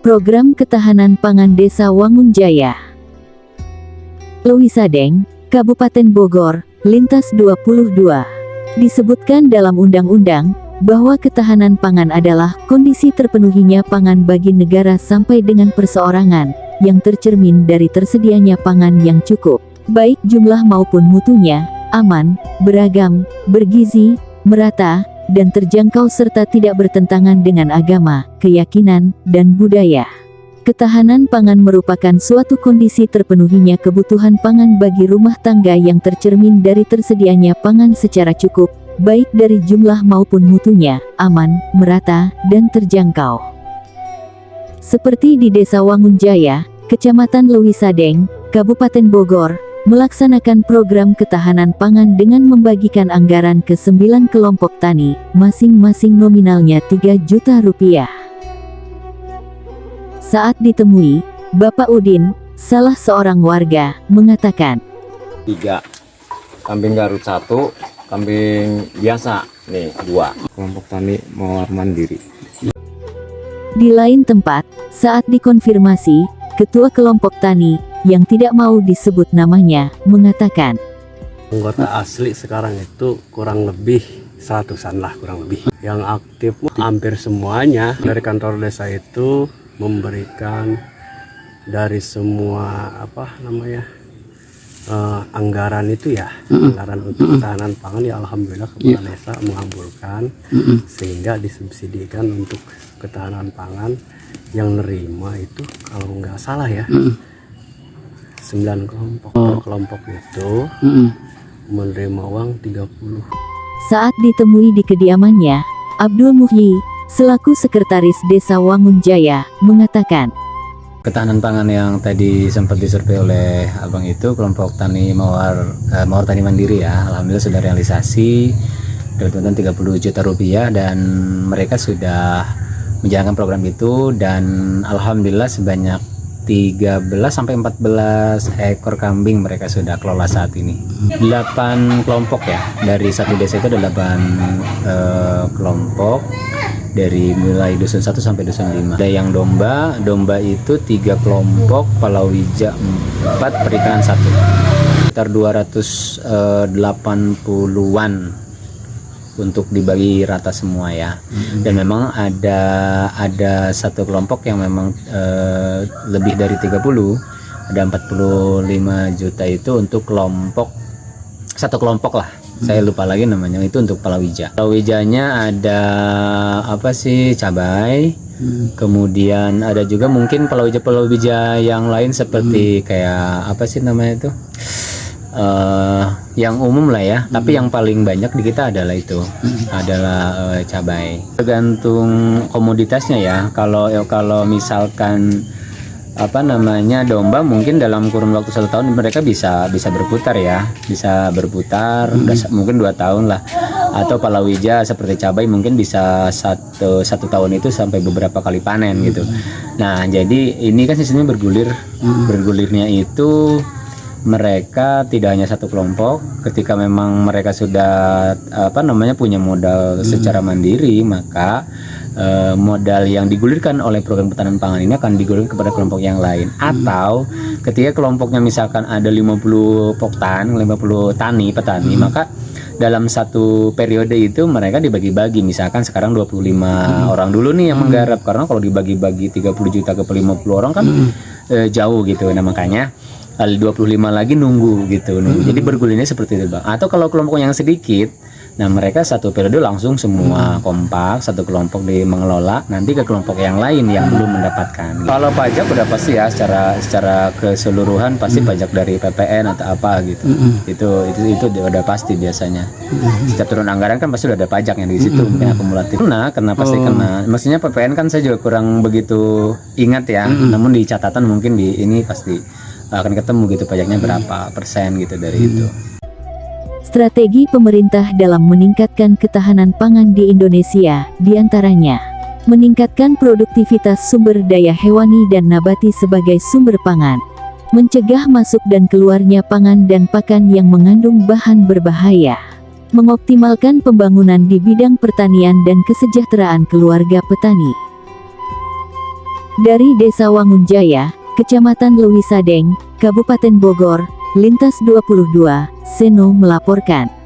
Program Ketahanan Pangan Desa Wangunjaya. Lewisadeng, Kabupaten Bogor, Lintas 22. Disebutkan dalam undang-undang bahwa ketahanan pangan adalah kondisi terpenuhinya pangan bagi negara sampai dengan perseorangan, yang tercermin dari tersedianya pangan yang cukup, baik jumlah maupun mutunya, aman, beragam, bergizi, merata, dan terjangkau serta tidak bertentangan dengan agama, keyakinan, dan budaya. Ketahanan pangan merupakan suatu kondisi terpenuhinya kebutuhan pangan bagi rumah tangga yang tercermin dari tersedianya pangan secara cukup, baik dari jumlah maupun mutunya, aman, merata, dan terjangkau. Seperti di Desa Wangunjaya, Kecamatan Lewisadeng, Kabupaten Bogor, melaksanakan program ketahanan pangan dengan membagikan anggaran ke 9 kelompok tani, masing-masing nominalnya Rp3 juta. Saat ditemui, Bapak Udin, salah seorang warga, mengatakan, 3 kambing Garut 1, kambing biasa nih 2. Kelompok tani mawar mandiri. Di lain tempat, saat dikonfirmasi, Ketua Kelompok Tani, yang tidak mau disebut namanya, mengatakan, anggota asli sekarang itu kurang lebih 100-an lah, kurang lebih. Yang aktif hampir semuanya dari kantor desa itu memberikan dari semua anggaran itu ya, anggaran untuk ketahanan pangan ya, alhamdulillah kepala desa mengabulkan sehingga disubsidikan untuk ketahanan pangan. Yang nerima itu kalau nggak salah ya 9 kelompok. Kelompok itu menerima uang 30. Saat ditemui di kediamannya, Abdul Muhyi, selaku Sekretaris Desa Wangunjaya, mengatakan, ketahanan pangan yang tadi sempat disurvei oleh abang itu kelompok tani mawar tani mandiri ya, alhamdulillah sudah realisasi dari bantuan Rp30 juta dan mereka sudah menjalankan program itu, dan alhamdulillah sebanyak 13-14 ekor kambing mereka sudah kelola saat ini. 8 kelompok ya, dari satu desa itu ada 8 kelompok dari mulai dusun 1 sampai dusun 5. Ada yang domba itu 3 kelompok, palawija 4, perikanan 1. Sekitar 280-an untuk dibagi rata semua ya. Dan memang ada satu kelompok yang memang lebih dari 30, ada 45 juta itu untuk satu kelompok lah. Saya lupa lagi namanya, itu untuk palawija. Palawijanya ada cabai. Kemudian ada juga mungkin palawija yang lain seperti kayak yang umum lah ya, tapi yang paling banyak di kita adalah itu, adalah cabai. Tergantung komoditasnya ya. Kalau misalkan domba mungkin dalam kurun waktu 1 tahun mereka bisa berputar ya, mungkin 2 tahun lah. Atau palawija seperti cabai mungkin bisa satu tahun itu sampai beberapa kali panen gitu. Nah jadi ini kan sistemnya bergulirnya itu mereka tidak hanya satu kelompok. Ketika memang mereka sudah punya modal secara mandiri, maka modal yang digulirkan oleh program ketahanan pangan ini akan digulirkan kepada kelompok yang lain. Atau ketika kelompoknya misalkan ada 50 petani, maka dalam satu periode itu mereka dibagi-bagi. Misalkan sekarang 25 orang dulu nih yang menggarap, karena kalau dibagi-bagi 30 juta ke 50 orang kan jauh gitu. Nah makanya 25 lagi nunggu. Jadi bergulirnya seperti itu Bang. Atau kalau kelompok yang sedikit, nah mereka satu periode langsung semua kompak, satu kelompok mengelola, nanti ke kelompok yang lain yang belum mendapatkan. Kalau pajak udah pasti ya, secara keseluruhan pasti pajak dari PPN atau apa gitu. Itu udah pasti biasanya. Setiap turun anggaran kan pasti udah ada pajak yang di situ, mungkin akumulatif. Kena pasti kena. Maksudnya PPN kan saya juga kurang begitu ingat ya. Namun di catatan mungkin di ini pasti akan ketemu gitu pajaknya berapa persen gitu dari itu. Strategi pemerintah dalam meningkatkan ketahanan pangan di Indonesia, diantaranya meningkatkan produktivitas sumber daya hewani dan nabati sebagai sumber pangan, mencegah masuk dan keluarnya pangan dan pakan yang mengandung bahan berbahaya, mengoptimalkan pembangunan di bidang pertanian dan kesejahteraan keluarga petani. Dari Desa Wangunjaya, Kecamatan Lewisadeng, Kabupaten Bogor, Lintas 22, Seno melaporkan.